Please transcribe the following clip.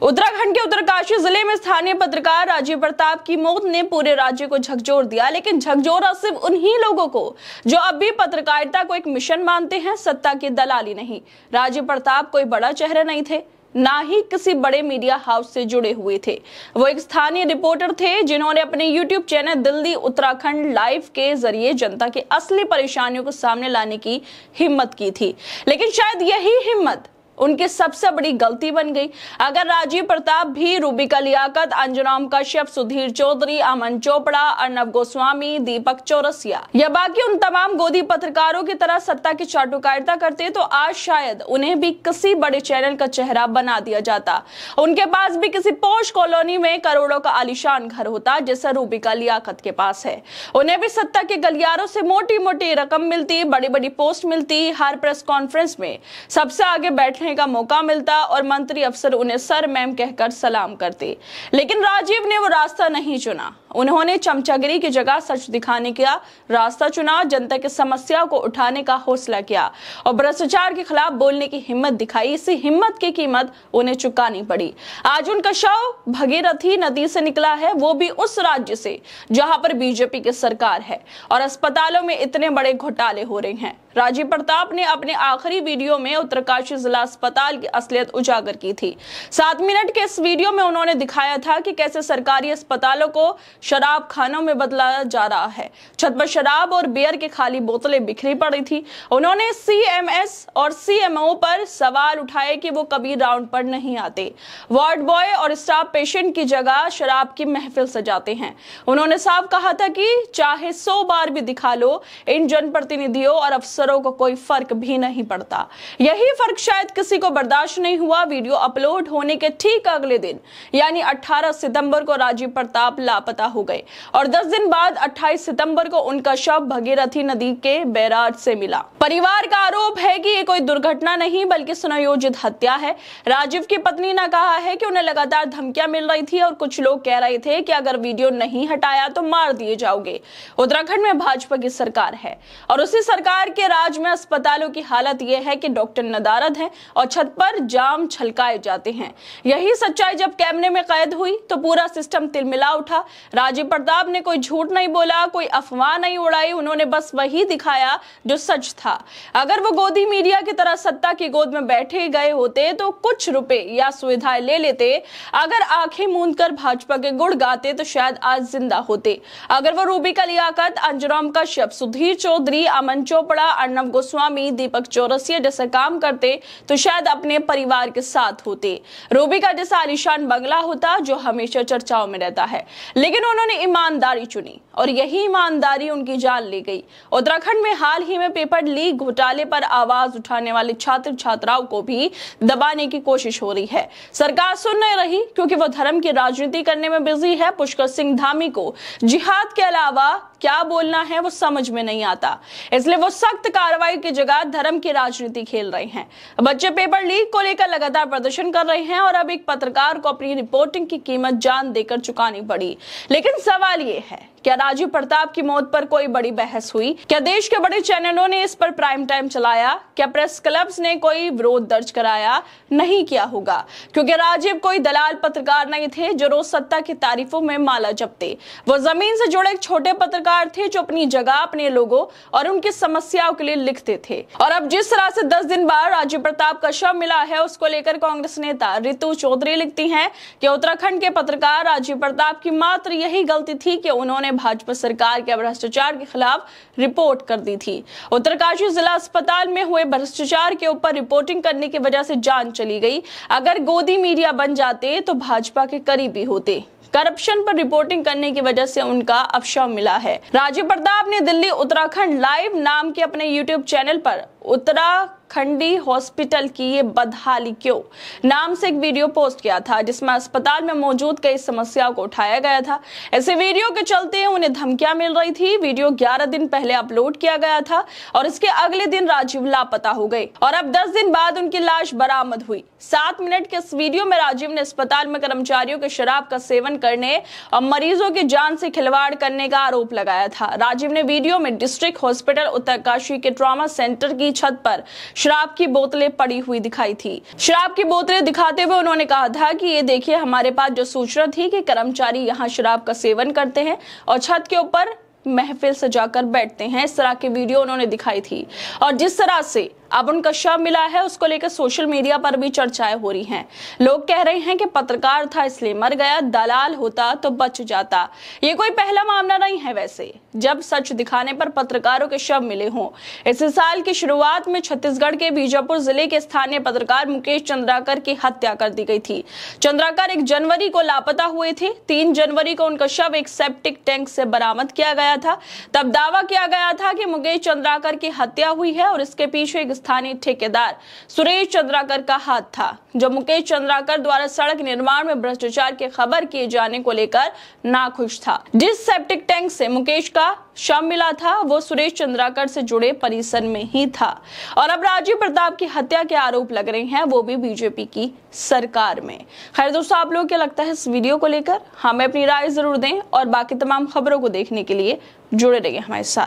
उत्तराखंड के उत्तरकाशी जिले में स्थानीय पत्रकार राजीव प्रताप की मौत ने पूरे राज्य को झकझोर दिया, लेकिन झकझोरा सिर्फ उन्हीं लोगों को जो अब भी पत्रकारिता को एक मिशन मानते हैं, सत्ता की दलाली नहीं। राजीव प्रताप कोई बड़ा चेहरा नहीं थे, ना ही किसी बड़े मीडिया हाउस से जुड़े हुए थे। वो एक स्थानीय रिपोर्टर थे जिन्होंने अपने YouTube channel Delhi Uttarakhand live के जरिए जनता की असली परेशानियों को सामने लाने की हिम्मत की थी। लेकिन शायद यही हिम्मत उनकी सबसे बड़ी गलती बन गई। अगर राजीव प्रताप भी रूबिका लियाकत, अंजुम कश्यप, सुधीर चौधरी, अमन चोपड़ा, अर्नब गोस्वामी, दीपक चौरसिया या बाकी उन तमाम गोदी पत्रकारों की तरह सत्ता की चाटुकारिता करते तो आज शायद उन्हें भी किसी बड़े चैनल का चेहरा बना दिया जाता। उनके पास भी किसी पॉश कॉलोनी में करोड़ों का आलीशान घर होता जैसा रूबिका लियाकत के पास है। उन्हें भी सत्ता के गलियारों से मोटी मोटी रकम मिलती, बड़ी बड़ी पोस्ट मिलती, हर प्रेस कॉन्फ्रेंस में सबसे आगे बैठने का मौका मिलता और मंत्री अफसर उन्हें सर मैम कहकर सलाम करते। लेकिन राजीव ने वो रास्ता नहीं चुना। उन्होंने चमचागिरी की जगह सच दिखाने का रास्ता चुना, जनता की समस्याओं को उठाने का हौसला किया और भ्रष्टाचार के खिलाफ बोलने की हिम्मत दिखाई। इसी हिम्मत की कीमत उन्हें चुकानी पड़ी। आज उनका शव भगीरथी नदी से निकला है, वो भी उस राज्य से जहां पर बीजेपी की सरकार है और अस्पतालों में इतने बड़े घोटाले हो रहे हैं। राजीव प्रताप ने अपने आखिरी वीडियो में उत्तरकाशी जिला अस्पताल की असलियत उजागर की थी। 7 मिनट के इस वीडियो में उन्होंने दिखाया था कि कैसे सरकारी अस्पतालों को शराब खानों में बदला जा रहा है। छत पर शराब और बियर की खाली बोतलें बिखरी पड़ी थी। उन्होंने CMS और CMO पर सवाल उठाए कि वो कभी राउंड पर नहीं आते, वार्ड बॉय और स्टाफ पेशेंट की जगह शराब की महफिल सजाते हैं। उन्होंने साफ कहा था कि चाहे 100 बार भी दिखा लो, इन जनप्रतिनिधियों और अफसरों को कोई फर्क भी नहीं पड़ता। यही फर्क शायद किसी को बर्दाश्त नहीं हुआ। वीडियो अपलोड होने के ठीक अगले दिन यानी 18 सितंबर को राजीव प्रताप लापता हो गए और 10 दिन बाद 28 सितंबर को उनका शव भगीरथी नदी के बैराज से मिला। परिवार का आरोप है कि ये कोई दुर्घटना नहीं बल्कि सुनियोजित हत्या है। राजीव की पत्नी ने कहा है कि उन्हें लगातार धमकियां मिल रही थी और कुछ लोग कह रहे थे कि अगर वीडियो नहीं हटाया तो मार दिए जाओगे। उत्तराखंड में भाजपा की सरकार है और उसी सरकार के राज में अस्पतालों की हालत यह है कि डॉक्टर नदारद हैं और छत पर जाम छलकाए जाते हैं। यही सच्चाई जब कैमरे में कैद हुई तो पूरा सिस्टम तिलमिला उठा। राजीव प्रताप ने कोई झूठ नहीं बोला, कोई अफवाह नहीं उड़ाई, उन्होंने बस वही दिखाया जो सच था। अगर वो गोदी मीडिया की तरह सत्ता की गोद में बैठे गए होते तो कुछ रुपए या सुविधाएं ले लेते। अगर आंखें मूंदकर भाजपा के गुण गाते तो शायद आज जिंदा होते। अगर वो रूबिका लियाकत, अंजुम कश्यप, सुधीर चौधरी, अमन चोपड़ा, अर्नब गोस्वामी, दीपक चौरसिया जैसे काम करते तो शायद अपने परिवार के साथ होते। रूबिका जैसा आलीशान बंगला होता जो हमेशा चर्चाओं में रहता है। लेकिन उन्होंने ईमानदारी चुनी और यही ईमानदारी उनकी जान ले गई। उत्तराखंड में हाल ही में पेपर लीक घोटाले पर आवाज उठाने वाले छात्र छात्राओं को भी दबाने की कोशिश हो रही है। सरकार सुन नहीं रही क्योंकि वो धर्म की राजनीति करने में बिजी है। पुष्कर सिंह धामी को जिहाद के अलावा क्या बोलना है वो समझ में नहीं आता, इसलिए वो सख्त कार्रवाई की जगह धर्म की राजनीति खेल रहे हैं। बच्चे पेपर लीक को लेकर लगातार प्रदर्शन कर रहे हैं और अब एक पत्रकार को अपनी रिपोर्टिंग की कीमत जान देकर चुकानी पड़ी। लेकिन सवाल ये है, क्या राजीव प्रताप की मौत पर कोई बड़ी बहस हुई? क्या देश के बड़े चैनलों ने इस पर प्राइम टाइम चलाया? क्या प्रेस क्लब्स ने कोई विरोध दर्ज कराया? नहीं किया होगा, क्योंकि राजीव कोई दलाल पत्रकार नहीं थे जो रोज सत्ता की तारीफों में माला जपते। वो जमीन से जुड़े एक छोटे पत्रकार थे जो अपनी जगह, अपने लोगों और उनकी समस्याओं के लिए लिखते थे। और अब जिस तरह से 10 दिन बाद राजीव प्रताप का शव मिला है, उसको लेकर कांग्रेस नेता रितु चौधरी लिखती हैं कि उत्तराखंड के पत्रकार राजीव प्रताप की मात्र यही गलती थी कि उन्होंने भाजपा सरकार के भ्रष्टाचार के खिलाफ रिपोर्ट कर दी थी। उत्तरकाशी जिला अस्पताल में हुए भ्रष्टाचार के ऊपर रिपोर्टिंग करने की वजह से जान चली गई। अगर गोदी मीडिया बन जाते तो भाजपा के करीबी होते। करप्शन पर रिपोर्टिंग करने की वजह से उनका अब शव मिला है। राजीव प्रताप ने दिल्ली उत्तराखंड लाइव नाम के अपने YouTube चैनल पर उत्तराखंडी हॉस्पिटल की ये बदहाली क्यों नाम से एक वीडियो पोस्ट किया था, जिसमें अस्पताल में मौजूद कई समस्याओं को उठाया गया था। ऐसे वीडियो के चलते उन्हें धमकियां मिल रही थी। वीडियो 11 दिन पहले अपलोड किया गया था और इसके अगले दिन राजीव लापता हो गए और अब 10 दिन बाद उनकी लाश बरामद हुई। 7 मिनट के इस वीडियो में राजीव ने अस्पताल में कर्मचारियों के शराब का सेवन करने और मरीजों की जान से खिलवाड़ करने का आरोप लगाया था। राजीव ने वीडियो में डिस्ट्रिक्ट हॉस्पिटल उत्तरकाशी के ट्रॉमा सेंटर की छत पर शराब की बोतलें पड़ी हुई दिखाई थी। शराब की बोतलें दिखाते हुए उन्होंने कहा था कि ये देखिए, हमारे पास जो सूचना थी कि कर्मचारी यहाँ शराब का सेवन करते हैं और छत के ऊपर महफिल सजाकर बैठते हैं। इस तरह की वीडियो उन्होंने दिखाई थी और जिस तरह से अब उनका शव मिला है उसको लेकर सोशल मीडिया पर भी चर्चाएं हो रही हैं। लोग कह रहे हैं कि पत्रकार था इसलिए मर गया, दलाल होता तो बच जाता। ये कोई पहला मामला नहीं है वैसे जब सच दिखाने पर पत्रकारों के शव मिले हों। इस साल की शुरुआत में छत्तीसगढ़ के बीजापुर जिले के स्थानीय पत्रकार मुकेश चंद्राकर की हत्या कर दी गई थी। चंद्राकर 1 जनवरी को लापता हुए थे। 3 जनवरी को उनका शव एक सेप्टिक टैंक से बरामद किया गया था। तब दावा किया गया था कि मुकेश चंद्राकर की हत्या हुई है और इसके पीछे एक स्थानीय ठेकेदार सुरेश चंद्राकर का हाथ था, जो मुकेश चंद्राकर द्वारा सड़क निर्माण में भ्रष्टाचार की खबर किए जाने को लेकर नाखुश था। जिस सेप्टिक टैंक से मुकेश का शव मिला था वो सुरेश चंद्राकर से जुड़े परिसर में ही था और अब राजीव प्रताप की हत्या के आरोप लग रहे हैं, वो भी बीजेपी की सरकार में। खैर दोस्तों, आप लोग क्या लगता है इस वीडियो को लेकर? हमें अपनी राय जरूर दें और बाकी तमाम खबरों को देखने के लिए जुड़े रहिए हमारे साथ।